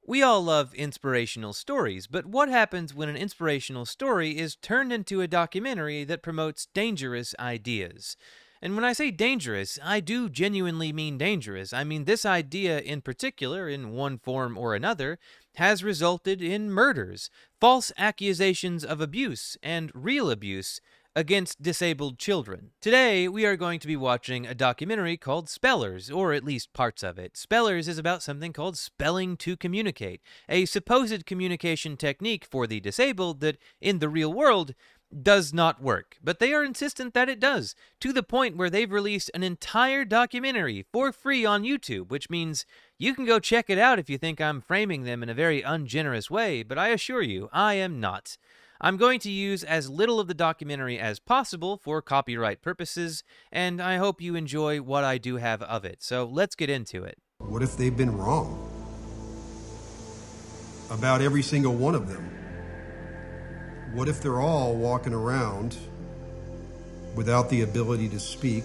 We all love inspirational stories, but what happens when an inspirational story is turned into a documentary that promotes dangerous ideas? And when I say dangerous, I do genuinely mean dangerous. I mean, this idea in particular, in one form or another, has resulted in murders, false accusations of abuse, and real abuse against disabled children. Today, we are going to be watching a documentary called Spellers, or at least parts of it. Spellers is about something called spelling to communicate, a supposed communication technique for the disabled that, in the real world, does not work, but they are insistent that it does, to the point where they've released an entire documentary for free on YouTube, which means you can go check it out if you think I'm framing them in a very ungenerous way, but I assure you, I am not. I'm going to use as little of the documentary as possible for copyright purposes, and I hope you enjoy what I do have of it, so let's get into it. What if they've been wrong about every single one of them? What if they're all walking around without the ability to speak,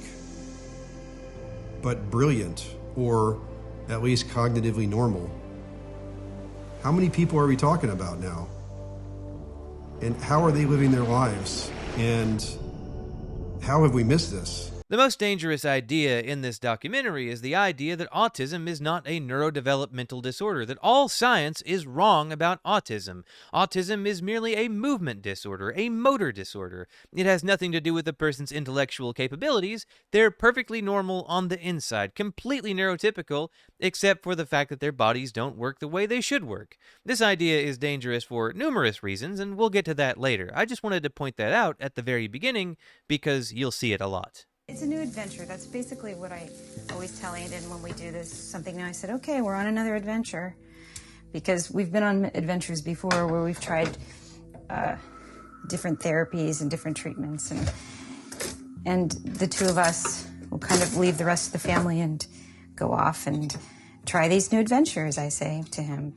but brilliant, or at least cognitively normal? How many people are we talking about now? And how are they living their lives? And how have we missed this? The most dangerous idea in this documentary is the idea that autism is not a neurodevelopmental disorder, that all science is wrong about autism. Autism is merely a movement disorder, a motor disorder. It has nothing to do with a person's intellectual capabilities. They're perfectly normal on the inside, completely neurotypical, except for the fact that their bodies don't work the way they should work. This idea is dangerous for numerous reasons, and we'll get to that later. I just wanted to point that out at the very beginning because you'll see it a lot. It's a new adventure. That's basically what I always tell Aiden when we do this something new. I said, okay, we're on another adventure, because we've been on adventures before where we've tried different therapies and different treatments, and the two of us will kind of leave the rest of the family and go off and try these new adventures, I say to him.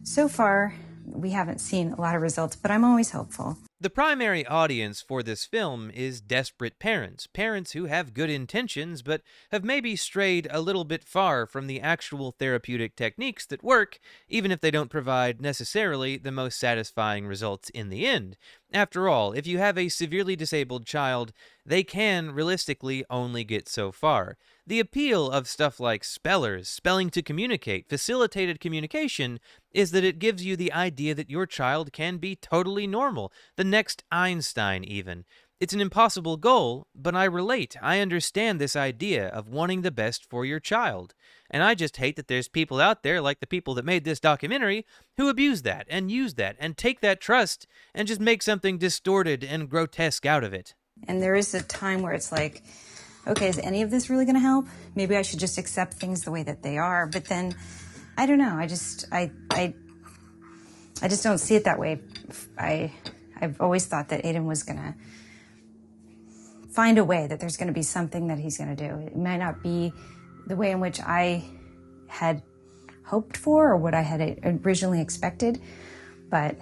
So far, we haven't seen a lot of results, but I'm always hopeful. The primary audience for this film is desperate parents, parents who have good intentions but have maybe strayed a little bit far from the actual therapeutic techniques that work, even if they don't provide necessarily the most satisfying results in the end. After all, if you have a severely disabled child, they can realistically only get so far. The appeal of stuff like spellers, spelling to communicate, facilitated communication, is that it gives you the idea that your child can be totally normal, the next Einstein even. It's an impossible goal, but I relate. I understand this idea of wanting the best for your child. And I just hate that there's people out there, like the people that made this documentary, who abuse that and use that and take that trust and just make something distorted and grotesque out of it. And there is a time where it's like, okay, is any of this really going to help? Maybe I should just accept things the way that they are. But then, I don't know. I just don't see it that way. I've always thought that Aiden was going to find a way, that there's going to be something that he's going to do. It might not be the way in which I had hoped for or what I had originally expected, but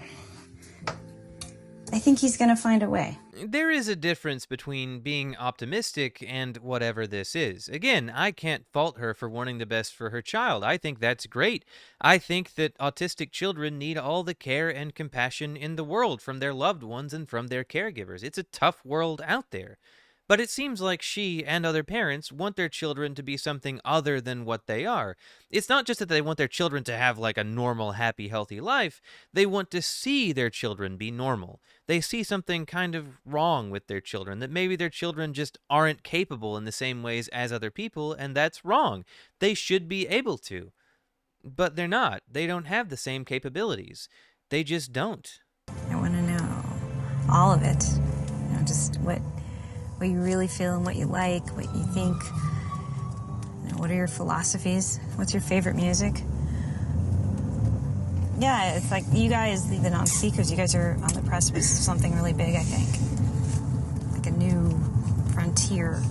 I think he's going to find a way. There is a difference between being optimistic and whatever this is. Again, I can't fault her for wanting the best for her child. I think that's great. I think that autistic children need all the care and compassion in the world from their loved ones and from their caregivers. It's a tough world out there. But it seems like she and other parents want their children to be something other than what they are. It's not just that they want their children to have like a normal, happy, healthy life. They want to see their children be normal. They see something kind of wrong with their children, that maybe their children just aren't capable in the same ways as other people, and that's wrong. They should be able to. But they're not. They don't have the same capabilities. They just don't. I want to know all of it. Just what you really feel and what you like, what you think. What are your philosophies? What's your favorite music? Yeah, it's like you guys, the non-speakers, you guys are on the precipice of something really big, I think. Like a new frontier.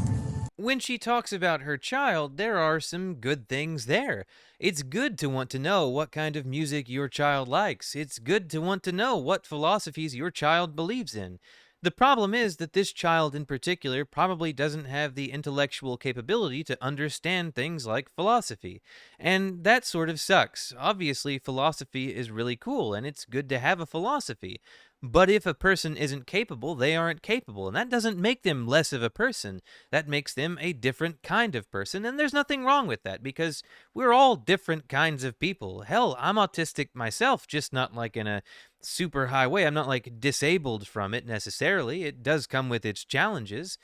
When she talks about her child, there are some good things there. It's good to want to know what kind of music your child likes. It's good to want to know what philosophies your child believes in. The problem is that this child in particular probably doesn't have the intellectual capability to understand things like philosophy. And that sort of sucks. Obviously, philosophy is really cool and it's good to have a philosophy. But if a person isn't capable, they aren't capable. And that doesn't make them less of a person. That makes them a different kind of person. And there's nothing wrong with that because we're all different kinds of people. Hell, I'm autistic myself, just not like in a super high way. I'm not like disabled from it necessarily. It does come with its challenges.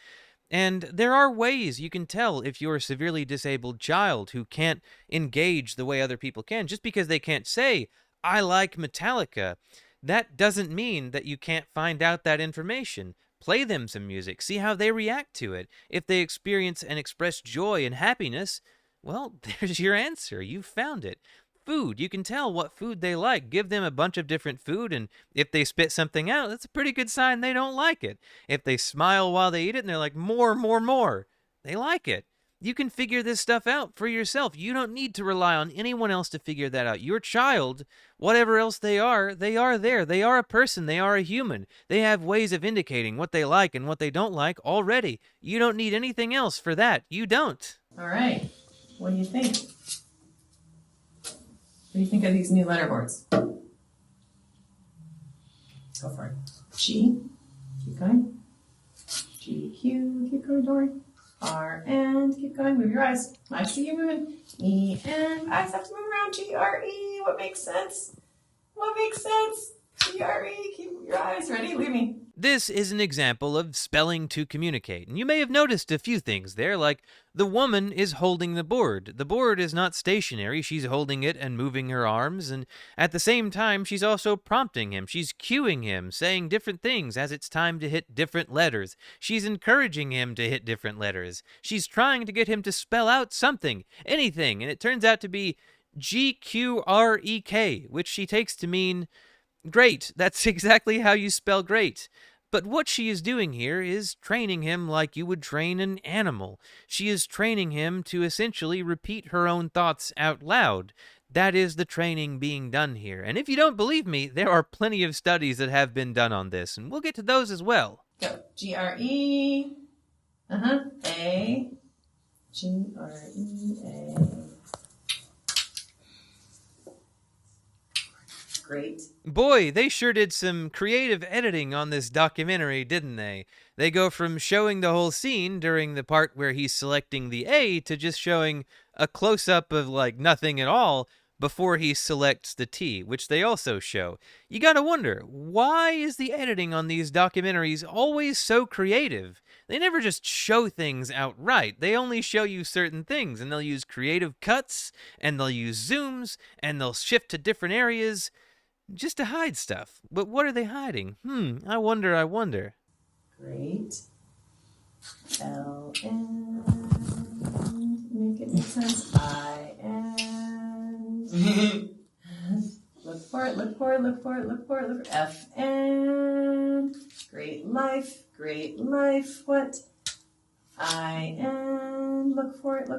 And there are ways you can tell if you're a severely disabled child who can't engage the way other people can. Just because they can't say, I like Metallica, that doesn't mean that you can't find out that information. Play them some music, see how they react to it. If they experience and express joy and happiness, well, there's your answer. You found it. Food, you can tell what food they like. Give them a bunch of different food, and if they spit something out, that's a pretty good sign they don't like it. If they smile while they eat it and they're like, more, more, more, they like it. You can figure this stuff out for yourself. You don't need to rely on anyone else to figure that out. Your child, whatever else they are there. They are a person. They are a human. They have ways of indicating what they like and what they don't like already. You don't need anything else for that. You don't. All right. What do you think? What do you think of these new letter boards? Go for it. G, keep going. G, Q, keep going, Dory. R, and keep going. Move your eyes. I see you moving. E, and eyes have to move around. G, R, E. What makes sense? What makes sense? G, R, E. Keep your eyes ready. Leave me. This is an example of spelling to communicate, and you may have noticed a few things there, like the woman is holding the board. The board is not stationary, she's holding it and moving her arms, and at the same time she's also prompting him, she's cueing him, saying different things as it's time to hit different letters. She's encouraging him to hit different letters. She's trying to get him to spell out something, anything, and it turns out to be GQREK, which she takes to mean great. That's exactly how you spell great. But what she is doing here is training him like you would train an animal. She is training him to essentially repeat her own thoughts out loud. That is the training being done here. And if you don't believe me, there are plenty of studies that have been done on this, and we'll get to those as well. Go. G-R-E. A. G-R-E-A. Great. Boy, they sure did some creative editing on this documentary, didn't they? They go from showing the whole scene during the part where he's selecting the A to just showing a close-up of like nothing at all before he selects the T, which they also show. You gotta wonder, why is the editing on these documentaries always so creative? They never just show things outright. They only show you certain things, and they'll use creative cuts, and they'll use zooms, and they'll shift to different areas just to hide stuff. But what are they hiding? I wonder. Great. L-N. Make it make sense. I-N. Look for it. F-N. Great life. What? I-N. Look for it.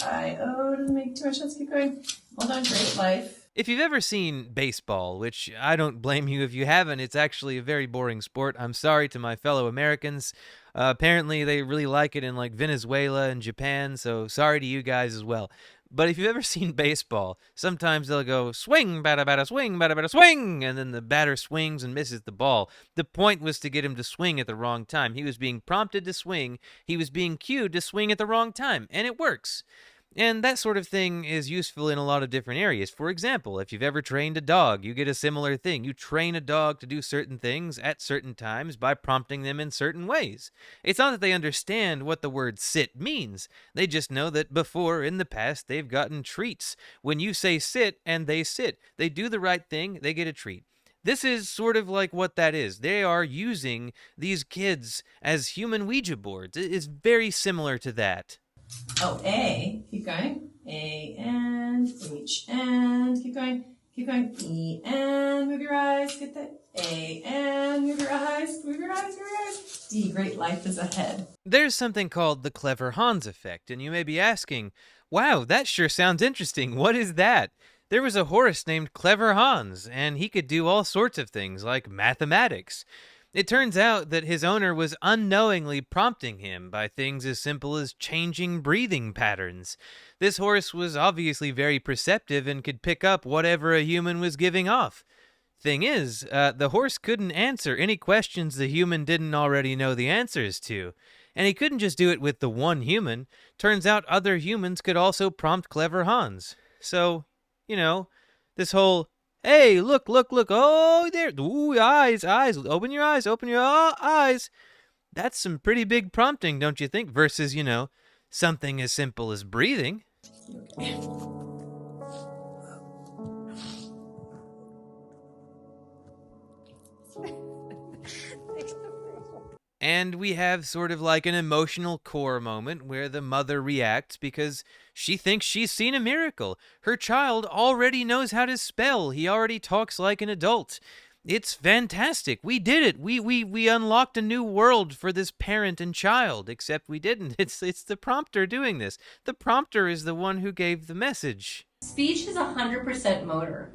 I-O. Doesn't make too much sense. Keep going. Hold on. Great life. If you've ever seen baseball, which I don't blame you if you haven't, it's actually a very boring sport. I'm sorry to my fellow Americans. Apparently they really like it in like Venezuela and Japan, so sorry to you guys as well. But if you've ever seen baseball, sometimes they'll go swing, batter, swing, batter, swing, and then the batter swings and misses the ball. The point was to get him to swing at the wrong time. He was being prompted to swing. He was being cued to swing at the wrong time, and it works. And that sort of thing is useful in a lot of different areas. For example, if you've ever trained a dog, you get a similar thing. You train a dog to do certain things at certain times by prompting them in certain ways. It's not that they understand what the word sit means. They just know that before, in the past, they've gotten treats. When you say sit and they sit, they do the right thing, they get a treat. This is sort of like what that is. They are using these kids as human Ouija boards. It's very similar to that. Oh, A. Keep going. A-N. H-N. Keep going. E-N. Move your eyes. Get that. A-N. Move your eyes. D. Great life is ahead. There's something called the Clever Hans effect, and you may be asking, wow, that sure sounds interesting. What is that? There was a horse named Clever Hans, and he could do all sorts of things like mathematics. It turns out that his owner was unknowingly prompting him by things as simple as changing breathing patterns. This horse was obviously very perceptive and could pick up whatever a human was giving off. Thing is, the horse couldn't answer any questions the human didn't already know the answers to. And he couldn't just do it with the one human. Turns out other humans could also prompt clever Hans. So, this whole, hey, look, oh, there, ooh, eyes, open your eyes, eyes. That's some pretty big prompting, don't you think? Versus, something as simple as breathing. And we have sort of like an emotional core moment where the mother reacts because she thinks she's seen a miracle. Her child already knows how to spell. He already talks like an adult. It's fantastic. We did it. We unlocked a new world for this parent and child, except we didn't. It's the prompter doing this. The prompter is the one who gave the message. Speech is 100% motor.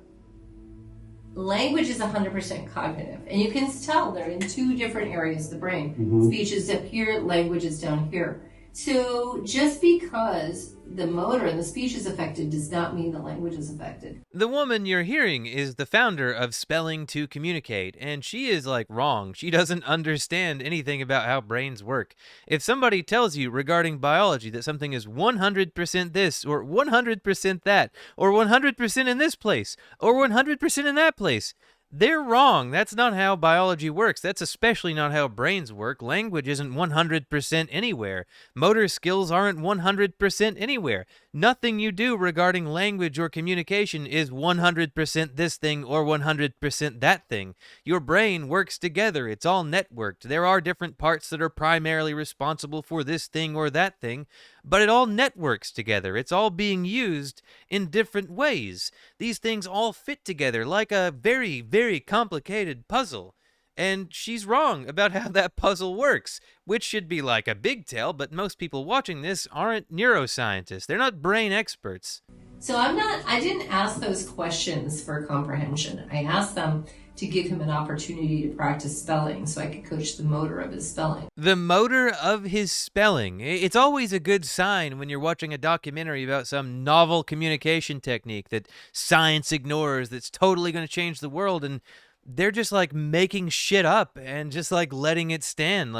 Language is 100% cognitive. And you can tell they're in two different areas of the brain. Mm-hmm. Speech is up here, language is down here. So just because the motor and the speech is affected does not mean the language is affected. The woman you're hearing is the founder of Spelling to Communicate, and she is wrong. She doesn't understand anything about how brains work. If somebody tells you regarding biology that something is 100% this, or 100% that, or 100% in this place, or 100% in that place, they're wrong. That's not how biology works. That's especially not how brains work. Language isn't 100% anywhere. Motor skills aren't 100% anywhere. Nothing you do regarding language or communication is 100% this thing or 100% that thing. Your brain works together. It's all networked. There are different parts that are primarily responsible for this thing or that thing, but it all networks together. It's all being used in different ways. These things all fit together like a very, very complicated puzzle. And she's wrong about how that puzzle works, which should be like a big tell, but most people watching this aren't neuroscientists. They're not brain experts. So I didn't ask those questions for comprehension. I asked them to give him an opportunity to practice spelling so I could coach the motor of his spelling. The motor of his spelling. It's always a good sign when you're watching a documentary about some novel communication technique that science ignores that's totally going to change the world, and they're just making shit up and just letting it stand.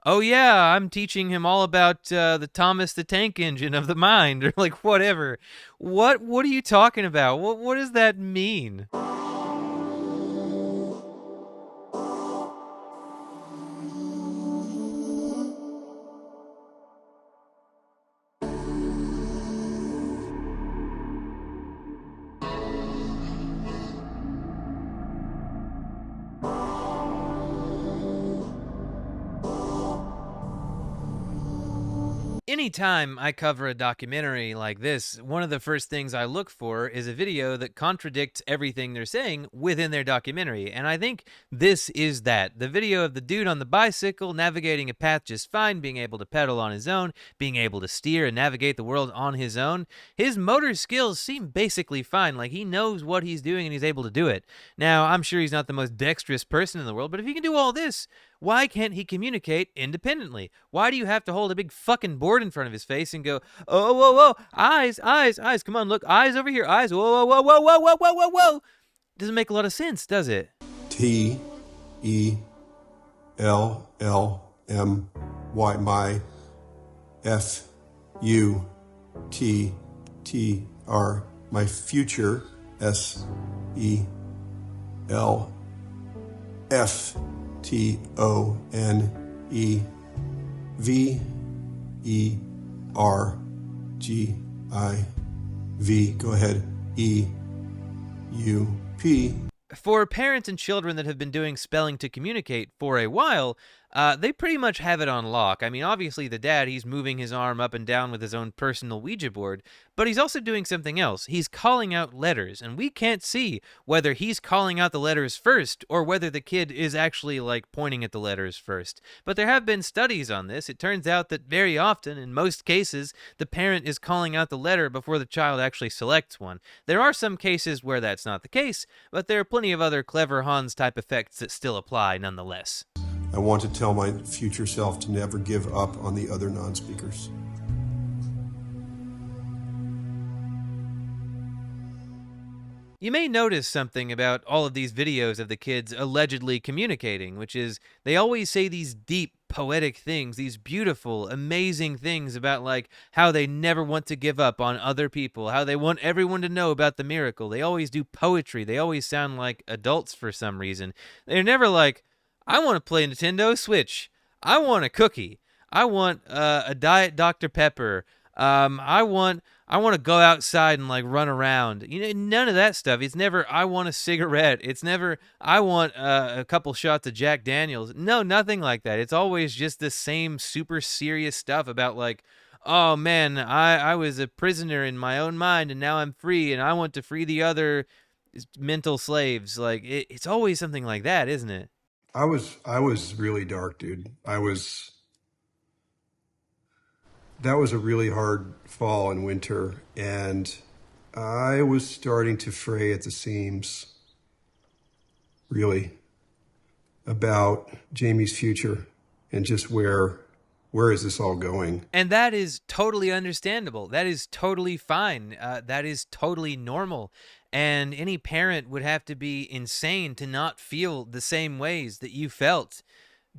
Oh yeah, I'm teaching him all about the Thomas the Tank Engine of the mind, or whatever. What are you talking about? What does that mean? Anytime I cover a documentary like this, one of the first things I look for is a video that contradicts everything they're saying within their documentary, and I think this is that. The video of the dude on the bicycle navigating a path just fine, being able to pedal on his own, being able to steer and navigate the world on his own. His motor skills seem basically fine, he knows what he's doing and he's able to do it. Now, I'm sure he's not the most dexterous person in the world, but if he can do all this, why can't he communicate independently? Why do you have to hold a big fucking board in front of his face and go, oh, whoa, eyes, come on, look, eyes over here, eyes, whoa. Doesn't make a lot of sense, does it? TELLMY, my FUTTR, my future, SELFTONEVERGIV. Go ahead. EUP. For parents and children that have been doing spelling to communicate for a while, they pretty much have it on lock. I mean, obviously the dad, he's moving his arm up and down with his own personal Ouija board, but he's also doing something else. He's calling out letters, and we can't see whether he's calling out the letters first or whether the kid is actually, like, pointing at the letters first. But there have been studies on this. It turns out that very often, in most cases, the parent is calling out the letter before the child actually selects one. There are some cases where that's not the case, but there are plenty of other clever Hans type effects that still apply nonetheless. I want to tell my future self to never give up on the other non-speakers. You may notice something about all of these videos of the kids allegedly communicating, which is they always say these deep, poetic things, these beautiful, amazing things about, like, how they never want to give up on other people, how they want everyone to know about the miracle. They always do poetry. They always sound like adults for some reason. They're never like, I want to play Nintendo Switch. I want a cookie. I want a Diet Dr. Pepper. I want to go outside and, like, run around. You know, none of that stuff. It's never, I want a cigarette. It's never, I want a couple shots of Jack Daniels. No, nothing like that. It's always just the same super serious stuff about, like, oh man, I was a prisoner in my own mind and now I'm free and I want to free the other mental slaves. Like, it's always something like that, isn't it? I was really dark, dude. That was a really hard fall and winter, and I was starting to fray at the seams, really, about Jamie's future and just where is this all going? And that is totally understandable. That is totally fine. That is totally normal. And any parent would have to be insane to not feel the same ways that you felt.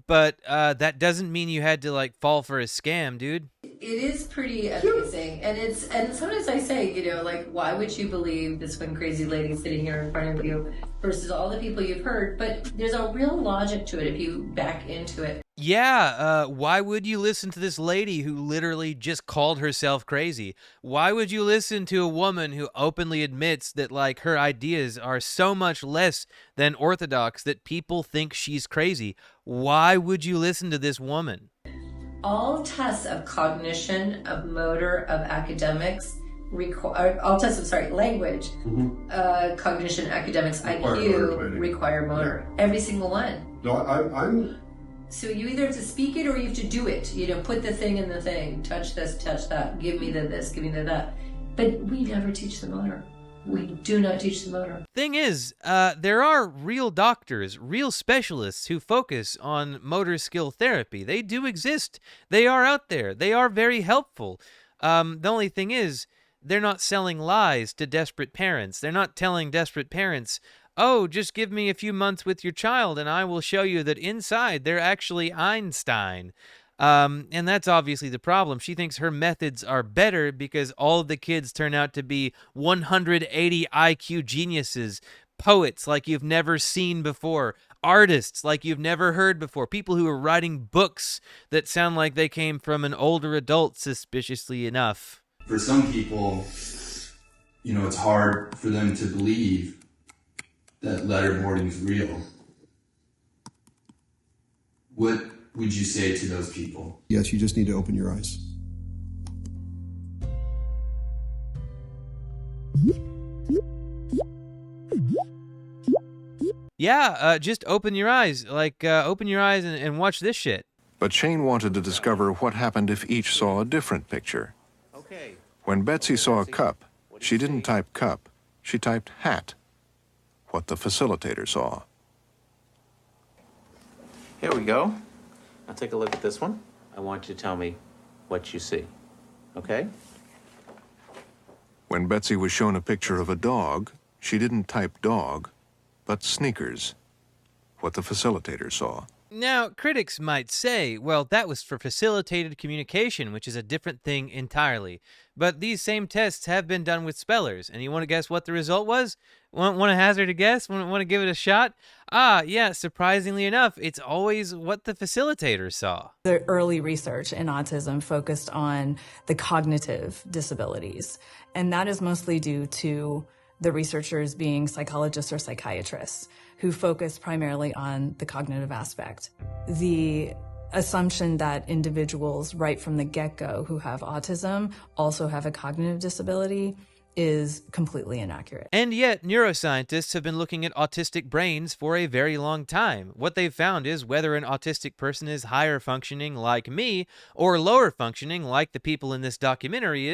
But that doesn't mean you had to, like, fall for a scam, dude. It is pretty amazing, and sometimes I say, you know, like, why would you believe this one crazy lady sitting here in front of you versus all the people you've heard? But there's a real logic to it if you back into it. Yeah, why would you listen to this lady who literally just called herself crazy? Why would you listen to a woman who openly admits that, like, her ideas are so much less than orthodox that people think she's crazy? Why would you listen to this woman? All tests of cognition, of motor, of academics, language, cognition, academics, IQ, require motor. Yeah. Every single one. No, I'm... So you either have to speak it or you have to do it. You know, put the thing in the thing. Touch this, touch that. Give me the this, give me the that. But we never teach the motor. We do not teach the motor. Thing is, there are real doctors, real specialists who focus on motor skill therapy. They do exist. They are out there. They are very helpful. The only thing is, they're not selling lies to desperate parents. They're not telling desperate parents, oh, just give me a few months with your child and I will show you that inside they're actually Einstein. And that's obviously the problem. She thinks her methods are better because all of the kids turn out to be 180 IQ geniuses, poets like you've never seen before, artists like you've never heard before, people who are writing books that sound like they came from an older adult, suspiciously enough. For some people, you know, it's hard for them to believe that letterboarding is real. What would you say to those people? Yes, you just need to open your eyes. Yeah, just open your eyes. Like, open your eyes and watch this shit. But Shane wanted to discover what happened if each saw a different picture. When Betsy saw a cup, she didn't type cup, she typed hat. What the facilitator saw. Here we go. Now take a look at this one. I want you to tell me what you see. Okay? When Betsy was shown a picture of a dog, she didn't type dog, but sneakers. What the facilitator saw. Now, critics might say, well, that was for facilitated communication, which is a different thing entirely. But these same tests have been done with spellers, and you want to guess what the result was? Want to hazard a guess? Want to give it a shot? Yeah, surprisingly enough, it's always what the facilitator saw. The early research in autism focused on the cognitive disabilities, and that is mostly due to the researchers being psychologists or psychiatrists who focus primarily on the cognitive aspect. The assumption that individuals right from the get-go who have autism also have a cognitive disability is completely inaccurate. And yet, neuroscientists have been looking at autistic brains for a very long time. What they've found is whether an autistic person is higher functioning like me or lower functioning like the people in this documentary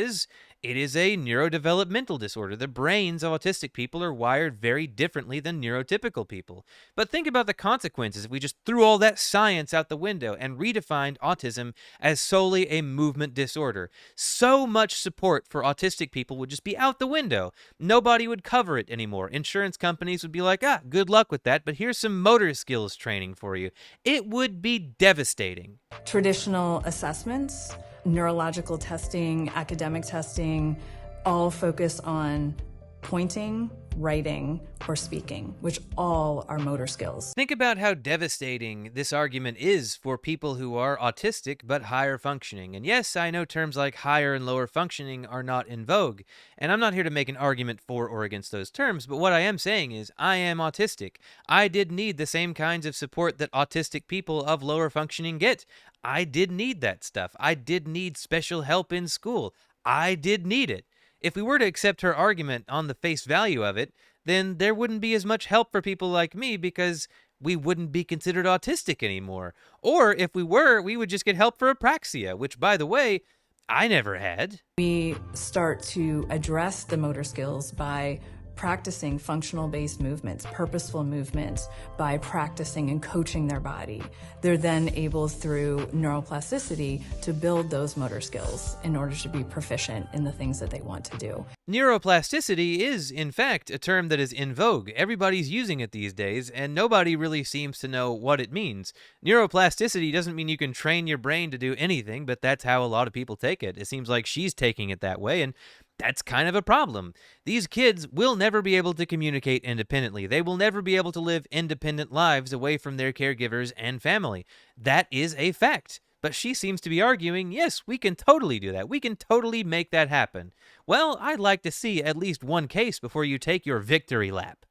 it is a neurodevelopmental disorder. The brains of autistic people are wired very differently than neurotypical people. But think about the consequences if we just threw all that science out the window and redefined autism as solely a movement disorder. So much support for autistic people would just be out the window. Nobody would cover it anymore. Insurance companies would be like, good luck with that, but here's some motor skills training for you. It would be devastating. Traditional assessments, neurological testing, academic testing, all focus on pointing, writing, or speaking, which all are motor skills. Think about how devastating this argument is for people who are autistic but higher functioning. And yes, I know terms like higher and lower functioning are not in vogue, and I'm not here to make an argument for or against those terms, but what I am saying is I am autistic. I did need the same kinds of support that autistic people of lower functioning get. I did need that stuff. I did need special help in school. I did need it. If we were to accept her argument on the face value of it, then there wouldn't be as much help for people like me because we wouldn't be considered autistic anymore. Or if we were, we would just get help for apraxia, which, by the way, I never had. We start to address the motor skills by practicing functional-based movements, purposeful movements, by practicing and coaching their body. They're then able, through neuroplasticity, to build those motor skills in order to be proficient in the things that they want to do. Neuroplasticity is, in fact, a term that is in vogue. Everybody's using it these days, and nobody really seems to know what it means. Neuroplasticity doesn't mean you can train your brain to do anything, but that's how a lot of people take it. It seems like she's taking it that way, and that's kind of a problem. These kids will never be able to communicate independently. They will never be able to live independent lives away from their caregivers and family. That is a fact. But she seems to be arguing, yes, we can totally do that. We can totally make that happen. Well, I'd like to see at least one case before you take your victory lap.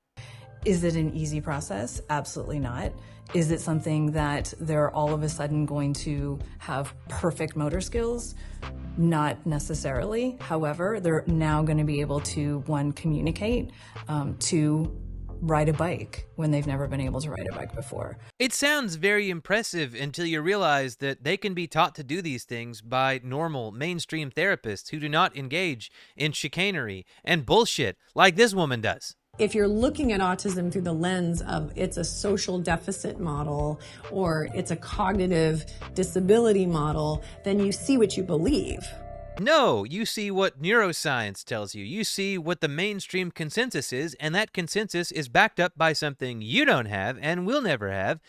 Is it an easy process? Absolutely not. Is it something that they're all of a sudden going to have perfect motor skills? Not necessarily. However, they're now going to be able to, one, communicate, two, ride a bike when they've never been able to ride a bike before. It sounds very impressive until you realize that they can be taught to do these things by normal, mainstream therapists who do not engage in chicanery and bullshit like this woman does. If you're looking at autism through the lens of it's a social deficit model or it's a cognitive disability model, then you see what you believe. No, you see what neuroscience tells you. You see what the mainstream consensus is, and that consensus is backed up by something you don't have and will never have,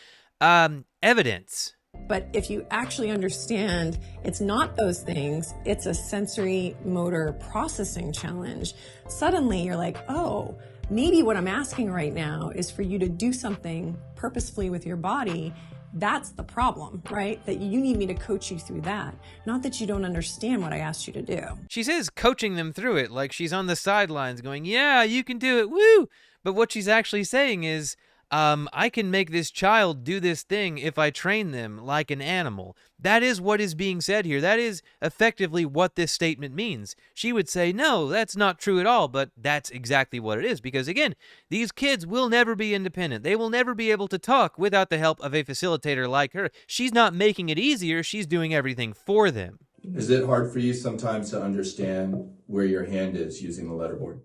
evidence. But if you actually understand it's not those things, it's a sensory motor processing challenge, suddenly you're like, oh, maybe what I'm asking right now is for you to do something purposefully with your body. That's the problem, right? That you need me to coach you through that. Not that you don't understand what I asked you to do. She says coaching them through it like she's on the sidelines going, yeah, you can do it, woo! But what she's actually saying is, I can make this child do this thing if I train them like an animal. That is what is being said here. That is effectively what this statement means. She would say, no, that's not true at all, but that's exactly what it is. Because again, these kids will never be independent. They will never be able to talk without the help of a facilitator like her. She's not making it easier. She's doing everything for them. Is it hard for you sometimes to understand where your hand is using the letterboard?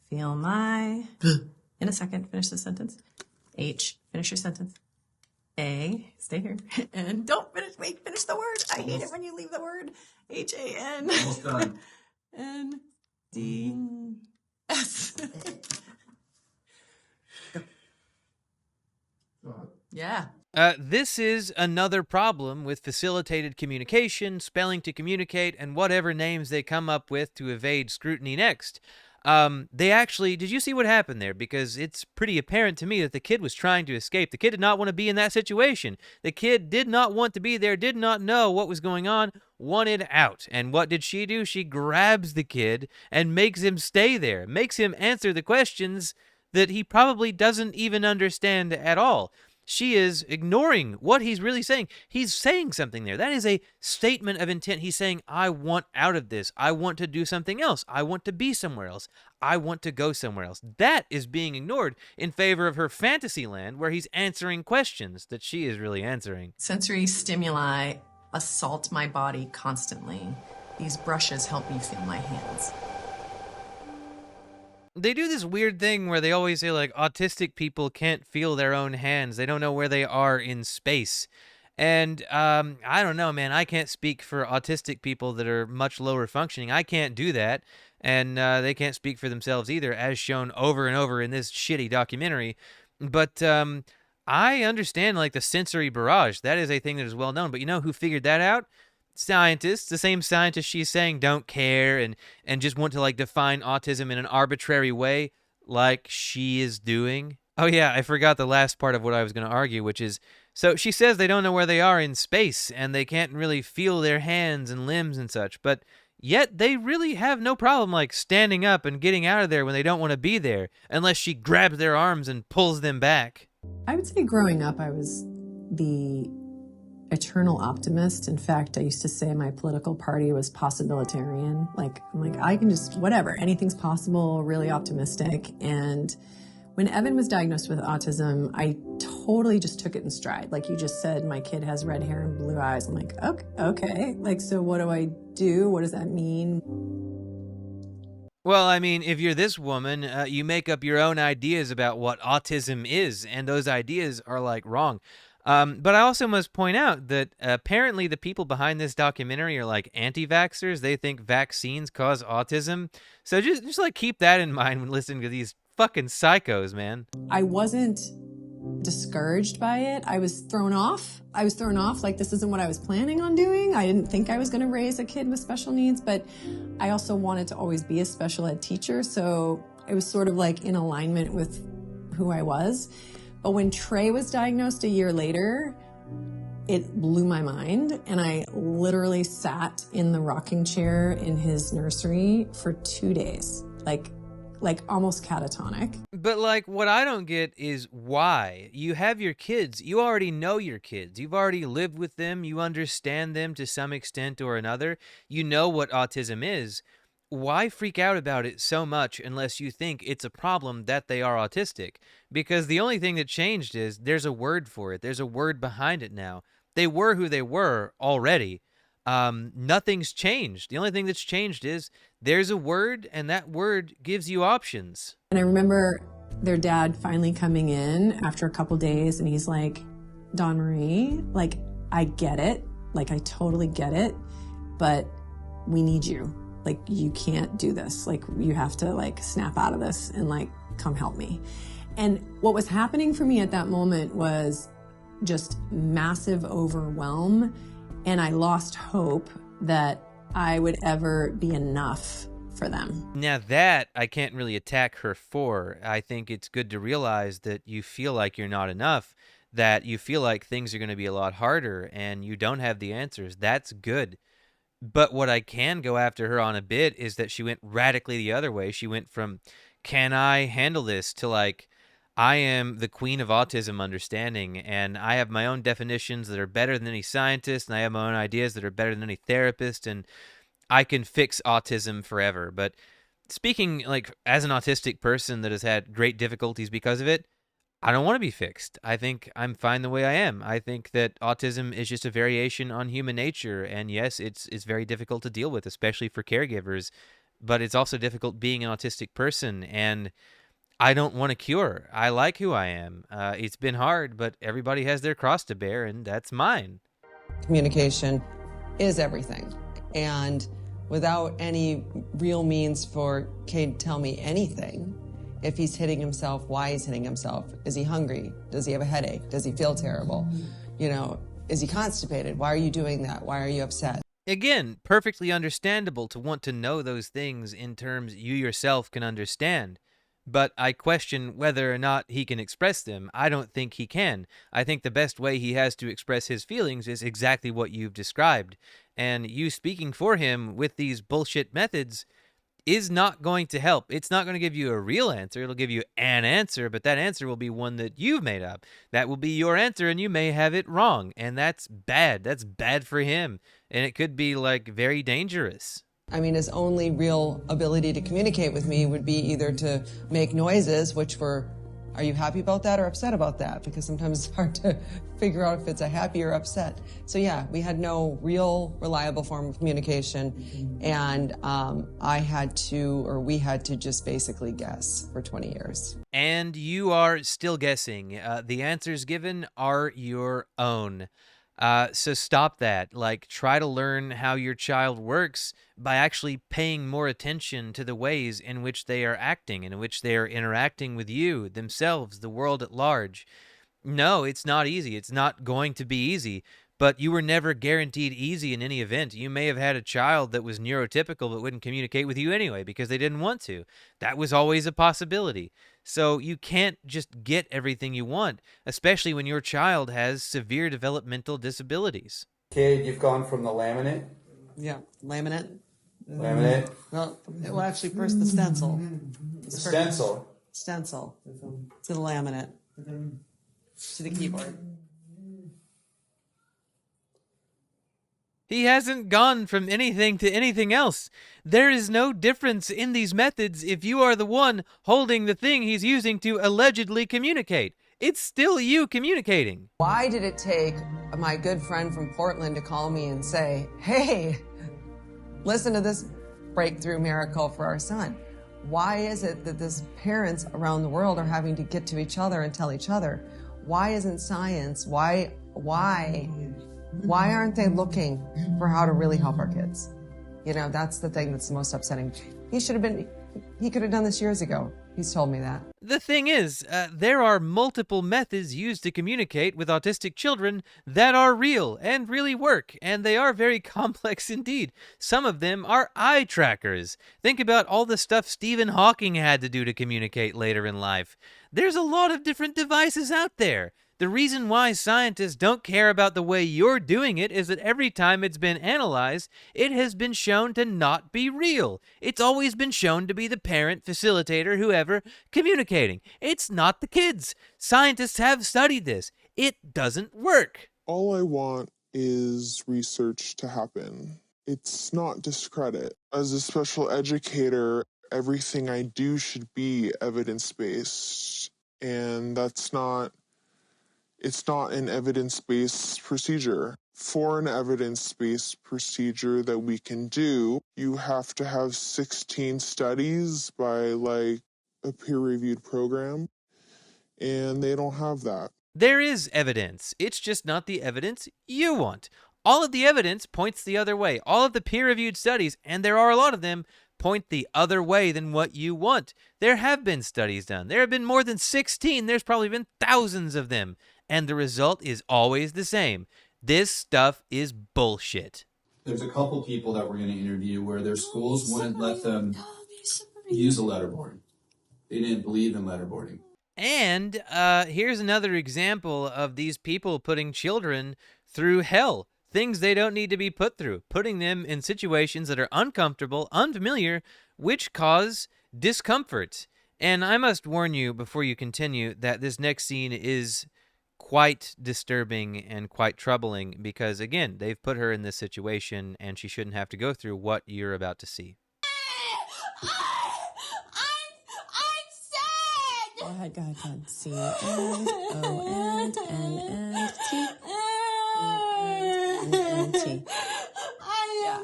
Feel my... In a second, finish the sentence. H, finish your sentence. A, stay here. And don't finish, finish the word. I hate it when you leave the word. H-A-N. Almost done. N-D-S. Yeah. This is another problem with facilitated communication, spelling to communicate, and whatever names they come up with to evade scrutiny next. They actually, did you see what happened there? Because it's pretty apparent to me that the kid was trying to escape. The kid did not want to be in that situation. The kid did not want to be there, did not know what was going on, wanted out. And what did she do? She grabs the kid and makes him stay there, makes him answer the questions that he probably doesn't even understand at all. She is ignoring what he's really saying. He's saying something there. That is a statement of intent. He's saying, I want out of this. I want to do something else. I want to be somewhere else. I want to go somewhere else. That is being ignored in favor of her fantasy land where he's answering questions that she is really answering. Sensory stimuli assault my body constantly. These brushes help me feel my hands. They do this weird thing where they always say, like, autistic people can't feel their own hands. They don't know where they are in space. And I don't know, man. I can't speak for autistic people that are much lower functioning. I can't do that. And they can't speak for themselves either, as shown over and over in this shitty documentary. But I understand, like, the sensory barrage. That is a thing that is well known. But you know who figured that out? Scientists, the same scientists she's saying don't care and just want to, like, define autism in an arbitrary way like she is doing. Oh yeah, I forgot the last part of what I was going to argue, which is, so she says they don't know where they are in space and they can't really feel their hands and limbs and such, but yet they really have no problem, like, standing up and getting out of there when they don't want to be there, unless she grabs their arms and pulls them back. I would say growing up, I was the eternal optimist. In fact, I used to say my political party was possibilitarian. I'm like, I can just, whatever, anything's possible, really optimistic. And when Evan was diagnosed with autism, I totally just took it in stride. Like you just said, my kid has red hair and blue eyes. I'm like, okay. Like, so what do I do? What does that mean? Well, I mean, if you're this woman, you make up your own ideas about what autism is, and those ideas are, like, wrong. But I also must point out that apparently the people behind this documentary are, like, anti-vaxxers. They think vaccines cause autism. So just like keep that in mind when listening to these fucking psychos, man. I wasn't discouraged by it. I was thrown off. Like, this isn't what I was planning on doing. I didn't think I was going to raise a kid with special needs, but I also wanted to always be a special ed teacher. So it was sort of like in alignment with who I was. But when Trey was diagnosed a year later, it blew my mind. And I literally sat in the rocking chair in his nursery for 2 days, like almost catatonic. But, like, what I don't get is why. You have your kids. You already know your kids. You've already lived with them. You understand them to some extent or another. You know what autism is. Why freak out about it so much unless you think it's a problem that they are autistic? Because the only thing that changed is there's a word for it. There's a word behind it now. They were who they were already. Nothing's changed. The only thing that's changed is there's a word, and that word gives you options. And I remember their dad finally coming in after a couple days, and he's like, Dawn Marie, like, I get it. Like, I totally get it, but we need you. Like, you can't do this. Like, you have to, like, snap out of this and, like, come help me. And what was happening for me at that moment was just massive overwhelm. And I lost hope that I would ever be enough for them. Now that I can't really attack her for. I think it's good to realize that you feel like you're not enough, that you feel like things are going to be a lot harder and you don't have the answers. That's good. But what I can go after her on a bit is that she went radically the other way. She went from, can I handle this, to, like, I am the queen of autism understanding, and I have my own definitions that are better than any scientist, and I have my own ideas that are better than any therapist, and I can fix autism forever. But speaking, like, as an autistic person that has had great difficulties because of it, I don't want to be fixed. I think I'm fine the way I am. I think that autism is just a variation on human nature. And yes, it's very difficult to deal with, especially for caregivers. But it's also difficult being an autistic person. And I don't want a cure. I like who I am. It's been hard, but everybody has their cross to bear, and that's mine. Communication is everything. And without any real means for Cade to tell me anything, if he's hitting himself, why he's hitting himself. Is he hungry? Does he have a headache? Does he feel terrible? You know, is he constipated? Why are you doing that? Why are you upset? Again, perfectly understandable to want to know those things in terms you yourself can understand. But I question whether or not he can express them. I don't think he can. I think the best way he has to express his feelings is exactly what you've described. And you speaking for him with these bullshit methods is not going to help. It's not going to give you a real answer. It'll give you an answer, but that answer will be one that you've made up. That will be your answer, and you may have it wrong. And that's bad. That's bad for him. And it could be, like, very dangerous. I mean, his only real ability to communicate with me would be either to make noises, which were, are you happy about that or upset about that? Because sometimes it's hard to figure out if it's a happy or upset. So yeah, we had no real reliable form of communication, and we had to just basically guess for 20 years. And you are still guessing. The answers given are your own. So stop that. Like, try to learn how your child works by actually paying more attention to the ways in which they are acting and in which they are interacting with you, themselves, the world at large. No, it's not easy. It's not going to be easy. But you were never guaranteed easy in any event. You may have had a child that was neurotypical but wouldn't communicate with you anyway because they didn't want to. That was always a possibility. So you can't just get everything you want, especially when your child has severe developmental disabilities. Kid, you've gone from the laminate. Yeah, laminate. Laminate. Well, actually, first the stencil. The stencil. Stencil. To the laminate. To the keyboard. He hasn't gone from anything to anything else. There is no difference in these methods if you are the one holding the thing he's using to allegedly communicate. It's still you communicating. Why did it take my good friend from Portland to call me and say, hey, listen to this breakthrough miracle for our son? Why is it that these parents around the world are having to get to each other and tell each other? Why isn't science, why aren't they looking for how to really help our kids? You know, that's the thing that's the most upsetting. He could have done this years ago. He's told me that. The thing is, there are multiple methods used to communicate with autistic children that are real and really work, and they are very complex indeed. Some of them are eye trackers. Think about all the stuff Stephen Hawking had to do to communicate later in life. There's a lot of different devices out there. The reason why scientists don't care about the way you're doing it is that every time it's been analyzed, it has been shown to not be real. It's always been shown to be the parent, facilitator, whoever, communicating. It's not the kids. Scientists have studied this. It doesn't work. All I want is research to happen. It's not discredit. As a special educator, everything I do should be evidence-based, and it's not an evidence-based procedure. For an evidence-based procedure that we can do, you have to have 16 studies by like a peer-reviewed program, and they don't have that. There is evidence. It's just not the evidence you want. All of the evidence points the other way. All of the peer-reviewed studies, and there are a lot of them, point the other way than what you want. There have been studies done. There have been more than 16. There's probably been thousands of them. And the result is always the same. This stuff is bullshit. There's a couple people that we're going to interview where their schools wouldn't let them use a letterboard. They didn't believe in letterboarding. And here's another example of these people putting children through hell. Things they don't need to be put through. Putting them in situations that are uncomfortable, unfamiliar, which cause discomfort. And I must warn you before you continue that this next scene is quite disturbing and quite troubling because, again, they've put her in this situation and she shouldn't have to go through what you're about to see. Go ahead. C and O and N and T. And T.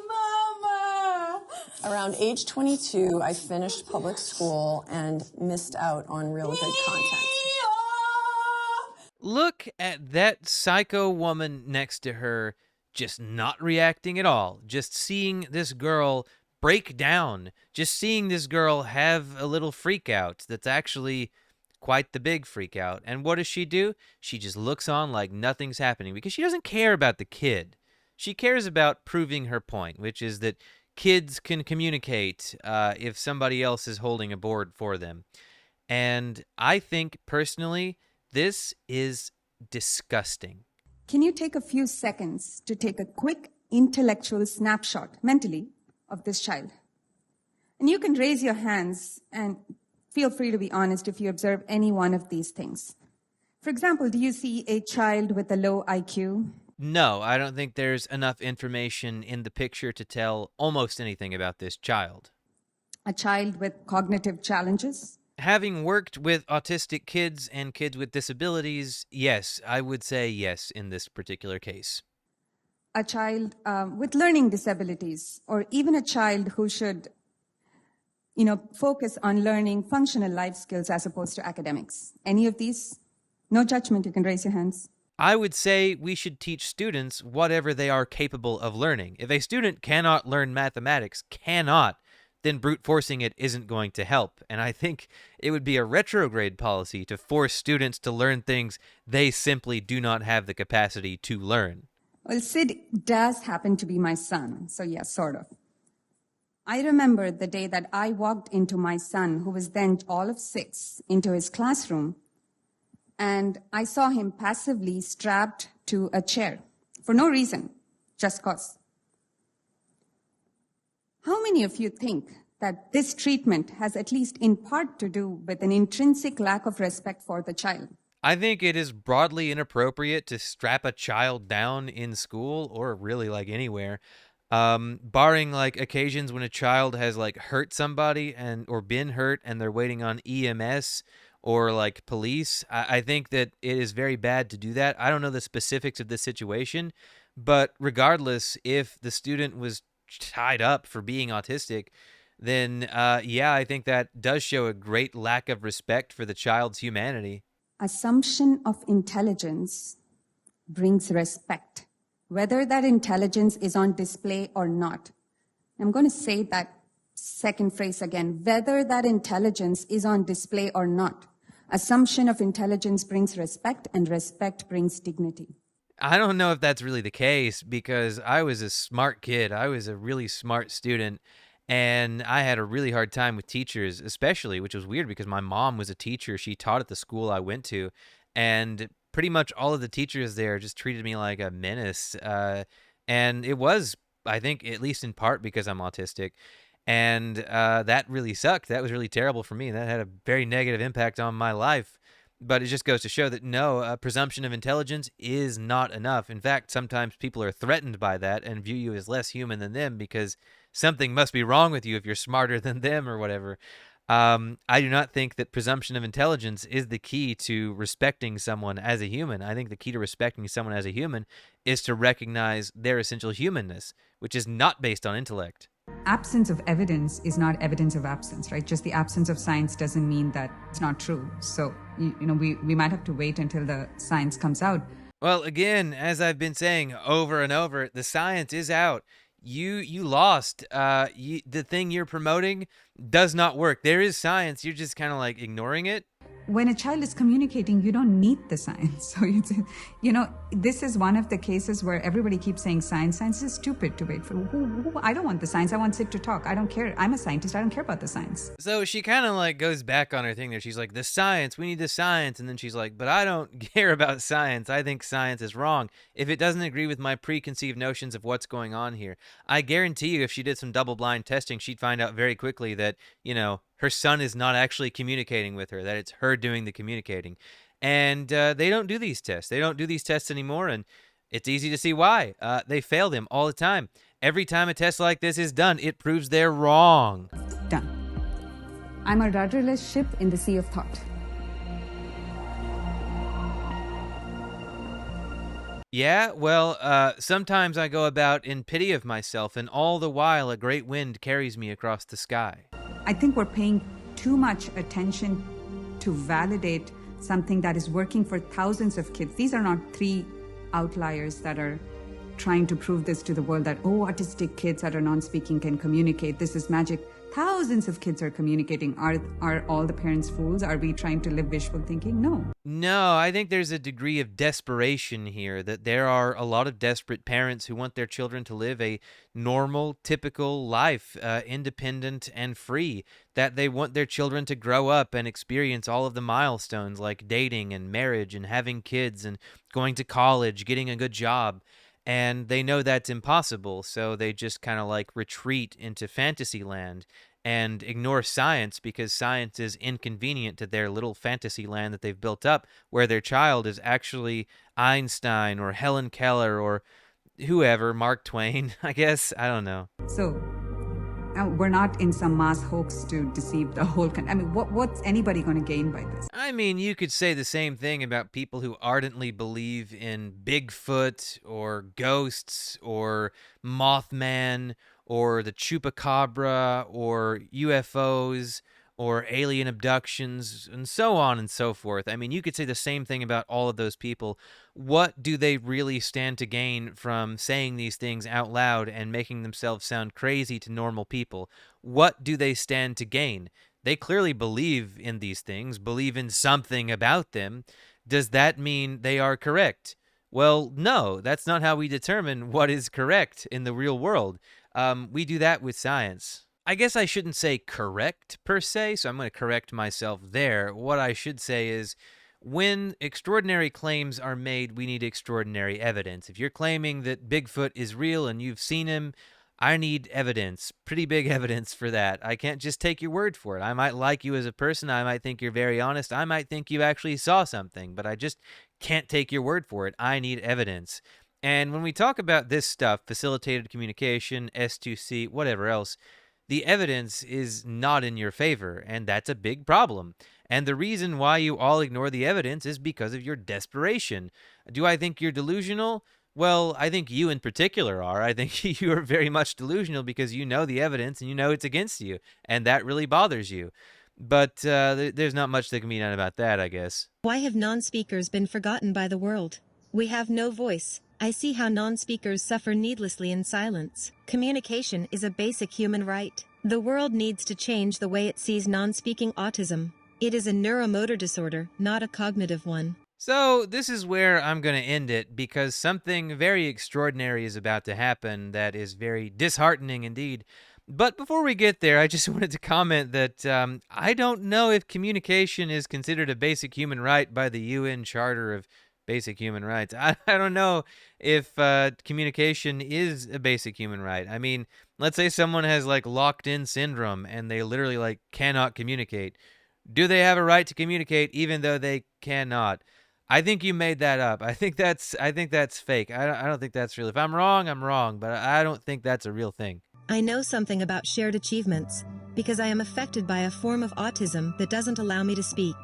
Mama. Around age 22, I finished public school and missed out on real good content. Look at that psycho woman next to her, just not reacting at all. Just seeing this girl break down. Just seeing this girl have a little freak out that's actually quite the big freak out. And what does she do? She just looks on like nothing's happening because she doesn't care about the kid. She cares about proving her point, which is that kids can communicate if somebody else is holding a board for them. And I think, personally, this is disgusting. Can you take a few seconds to take a quick intellectual snapshot mentally of this child? And you can raise your hands and feel free to be honest if you observe any one of these things. For example, do you see a child with a low IQ? No, I don't think there's enough information in the picture to tell almost anything about this child. A child with cognitive challenges? Having worked with autistic kids and kids with disabilities, yes, I would say yes in this particular case. A child with learning disabilities, or even a child who should, focus on learning functional life skills as opposed to academics. Any of these? No judgment, you can raise your hands. I would say we should teach students whatever they are capable of learning. If a student cannot learn mathematics, then brute forcing it isn't going to help. And I think it would be a retrograde policy to force students to learn things they simply do not have the capacity to learn. Well, Sid does happen to be my son, so yes, sort of. I remember the day that I walked into my son, who was then all of 6, into his classroom, and I saw him passively strapped to a chair for no reason, just cause. How many of you think that this treatment has at least in part to do with an intrinsic lack of respect for the child? I think it is broadly inappropriate to strap a child down in school or really like anywhere, barring like occasions when a child has like hurt somebody or been hurt and they're waiting on EMS or like police. I think that it is very bad to do that. I don't know the specifics of this situation, but regardless, if the student was tied up for being autistic, then I think that does show a great lack of respect for the child's humanity. Assumption of intelligence brings respect, whether that intelligence is on display or not. I'm going to say that second phrase again, whether that intelligence is on display or not. Assumption of intelligence brings respect, and respect brings dignity. I don't know if that's really the case, because I was a smart kid. I was a really smart student, and I had a really hard time with teachers, especially, which was weird because my mom was a teacher. She taught at the school I went to, and pretty much all of the teachers there just treated me like a menace. And it was, I think, at least in part because I'm autistic. And that really sucked. That was really terrible for me. That had a very negative impact on my life. But it just goes to show that no, a presumption of intelligence is not enough. In fact, sometimes people are threatened by that and view you as less human than them because something must be wrong with you if you're smarter than them or whatever. I do not think that presumption of intelligence is the key to respecting someone as a human. I think the key to respecting someone as a human is to recognize their essential humanness, which is not based on intellect. Absence of evidence is not evidence of absence, right? Just the absence of science doesn't mean that it's not true. So, we might have to wait until the science comes out. Well, again, as I've been saying over and over, the science is out. You lost. The thing you're promoting does not work. There is science. You're just kind of like ignoring it. When a child is communicating, you don't need the science. So, this is one of the cases where everybody keeps saying science. Science is stupid to wait for. I don't want the science. I want Sid to talk. I don't care. I'm a scientist. I don't care about the science. So she kind of like goes back on her thing there. She's like, the science, we need the science. And then she's like, but I don't care about science. I think science is wrong if it doesn't agree with my preconceived notions of what's going on here. I guarantee you if she did some double-blind testing, she'd find out very quickly that, her son is not actually communicating with her, that it's her doing the communicating. And they don't do these tests. They don't do these tests anymore, and it's easy to see why. They fail them all the time. Every time a test like this is done, it proves they're wrong. Done. I'm a rudderless ship in the sea of thought. Yeah, well, sometimes I go about in pity of myself, and all the while a great wind carries me across the sky. I think we're paying too much attention to validate something that is working for thousands of kids. These are not 3 outliers that are trying to prove this to the world that, autistic kids that are non-speaking can communicate. This is magic. thousands of kids are communicating. Are all the parents fools? Are we trying to live wishful thinking? No. No, I think there's a degree of desperation here, that there are a lot of desperate parents who want their children to live a normal, typical life, independent and free, that they want their children to grow up and experience all of the milestones like dating and marriage and having kids and going to college, getting a good job. And they know that's impossible, so they just kind of like retreat into fantasy land and ignore science because science is inconvenient to their little fantasy land that they've built up, where their child is actually Einstein or Helen Keller or whoever, Mark Twain, I guess. I don't know. So we're not in some mass hoax to deceive the whole country. I mean, what's anybody going to gain by this? I mean, you could say the same thing about people who ardently believe in Bigfoot or ghosts or Mothman or the Chupacabra or UFOs or alien abductions and so on and so forth. I mean, you could say the same thing about all of those people. What do they really stand to gain from saying these things out loud and making themselves sound crazy to normal people? What do they stand to gain? They clearly believe in these things, believe in something about them. Does that mean they are correct? Well, no, that's not how we determine what is correct in the real world. We do that with science. I guess I shouldn't say correct per se, so I'm going to correct myself there. What I should say is, when extraordinary claims are made, we need extraordinary evidence. If you're claiming that Bigfoot is real and you've seen him, I need evidence, pretty big evidence for that. I can't just take your word for it. I might like you as a person. I might think you're very honest. I might think you actually saw something, but I just can't take your word for it. I need evidence. And when we talk about this stuff, facilitated communication, S2C, whatever else, the evidence is not in your favor, and that's a big problem. And the reason why you all ignore the evidence is because of your desperation. Do I think you're delusional? Well, I think you in particular are. I think you are very much delusional because you know the evidence and you know it's against you, and that really bothers you. But there's not much that can be done about that, I guess. Why have non-speakers been forgotten by the world? We have no voice. I see how non-speakers suffer needlessly in silence. Communication is a basic human right. The world needs to change the way it sees non-speaking autism. It is a neuromotor disorder, not a cognitive one. So this is where I'm going to end it, because something very extraordinary is about to happen that is very disheartening indeed. But before we get there, I just wanted to comment that I don't know if communication is considered a basic human right by the UN Charter of Basic Human Rights. I don't know if communication is a basic human right. I mean, let's say someone has like locked-in syndrome and they literally like cannot communicate. Do they have a right to communicate even though they cannot? I think you made that up. I think that's fake. I don't think that's real. If I'm wrong, I'm wrong, but I don't think that's a real thing. I know something about shared achievements because I am affected by a form of autism that doesn't allow me to speak.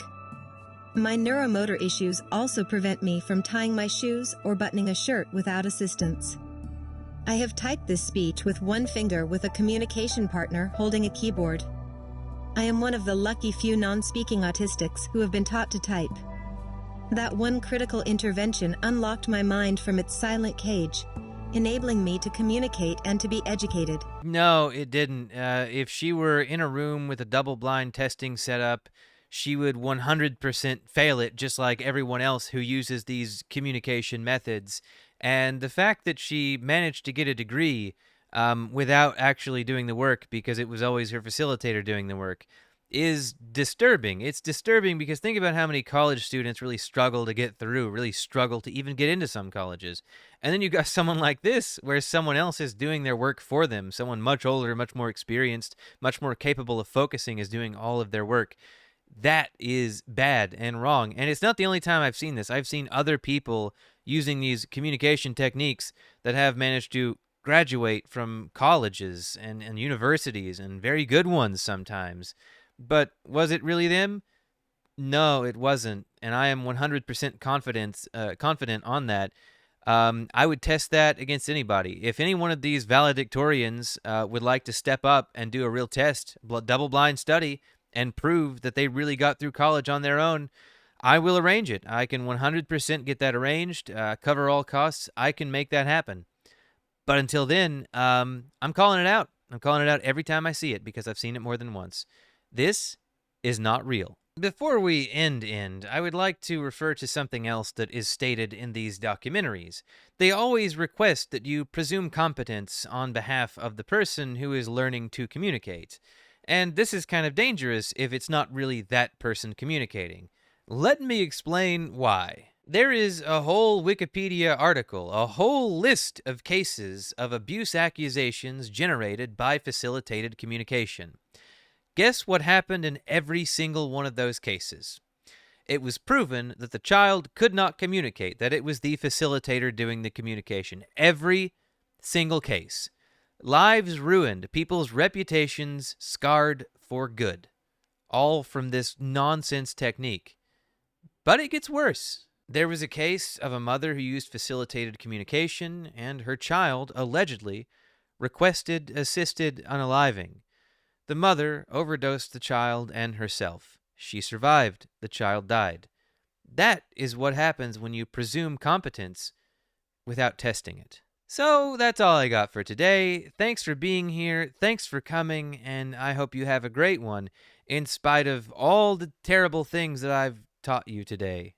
My neuromotor issues also prevent me from tying my shoes or buttoning a shirt without assistance. I have typed this speech with one finger with a communication partner holding a keyboard. I am one of the lucky few non-speaking autistics who have been taught to type. That one critical intervention unlocked my mind from its silent cage, enabling me to communicate and to be educated. No, it didn't. If she were in a room with a double-blind testing setup, she would 100% fail it, just like everyone else who uses these communication methods. And the fact that she managed to get a degree without actually doing the work, because it was always her facilitator doing the work, is disturbing. It's disturbing because think about how many college students really struggle to get through, really struggle to even get into some colleges. And then you got someone like this, where someone else is doing their work for them. Someone much older, much more experienced, much more capable of focusing is doing all of their work. That is bad and wrong. And it's not the only time I've seen this. I've seen other people using these communication techniques that have managed to graduate from colleges and universities, and very good ones sometimes. But was it really them? No, it wasn't. And I am 100% confident on that. I would test that against anybody. If any one of these valedictorians would like to step up and do a real test, double-blind study, and prove that they really got through college on their own, I will arrange it. I can 100% get that arranged, cover all costs. I can make that happen. But until then, I'm calling it out. I'm calling it out every time I see it because I've seen it more than once. This is not real. Before we end, I would like to refer to something else that is stated in these documentaries. They always request that you presume competence on behalf of the person who is learning to communicate. And this is kind of dangerous if it's not really that person communicating. Let me explain why. There is a whole Wikipedia article, a whole list of cases of abuse accusations generated by facilitated communication. Guess what happened in every single one of those cases? It was proven that the child could not communicate, that it was the facilitator doing the communication. Every single case. Lives ruined, people's reputations scarred for good. All from this nonsense technique. But it gets worse. There was a case of a mother who used facilitated communication, and her child, allegedly, requested assisted unaliving. The mother overdosed the child and herself. She survived. The child died. That is what happens when you presume competence without testing it. So that's all I got for today. Thanks for being here. Thanks for coming, and I hope you have a great one, in spite of all the terrible things that I've taught you today.